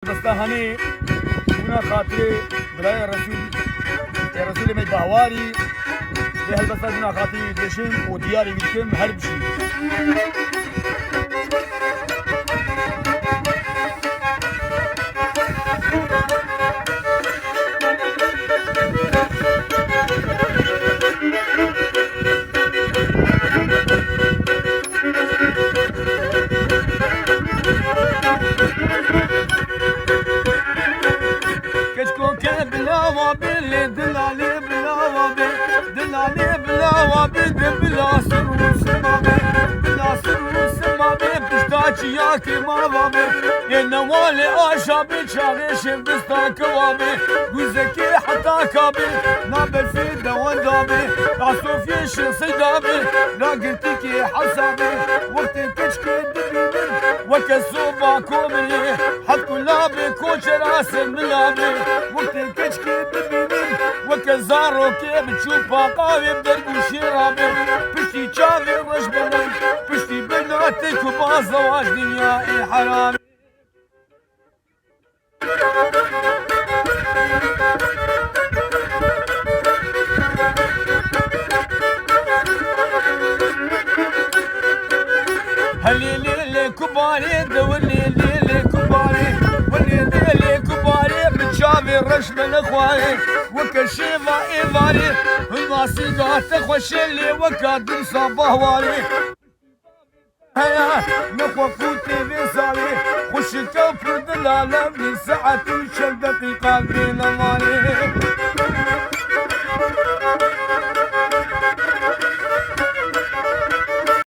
دستهاني هنا خاطري بلاي الرسول يا رسول مي بهواري ده هالبسط هنا خاطري دشم ودياري بكم هربشي دلالي بلا وابد بلا سر وسمامي بلا سر وسمامي بشتاكي ياكي ما بابي ينوالي آشابي شاغيش بستا كوابي وزكي حتى كابي نابل في دوان دابي راسو فيش صيدابي لا قلتكي حسابي وقت كشكي دبيبي وكسوبا كومي حد كلابي كوش راس ملابي وقت كشكي دبيبي وكزارو كيف تشوفها قاوي بدرب وشرابي بشتي شافي رش بلي بشتي بناتك وبازواج دنياي حرامي هليلي كباري دولي كباري وليلي كباري بتشافي رش من اخواني وكشيفا ايفاري الناسي قاعد تخوش اللي وكادم صباواري هيا نخوة فوتي بيصالي خش كفر دلالة من ساعة 10 دقيقة بين مالي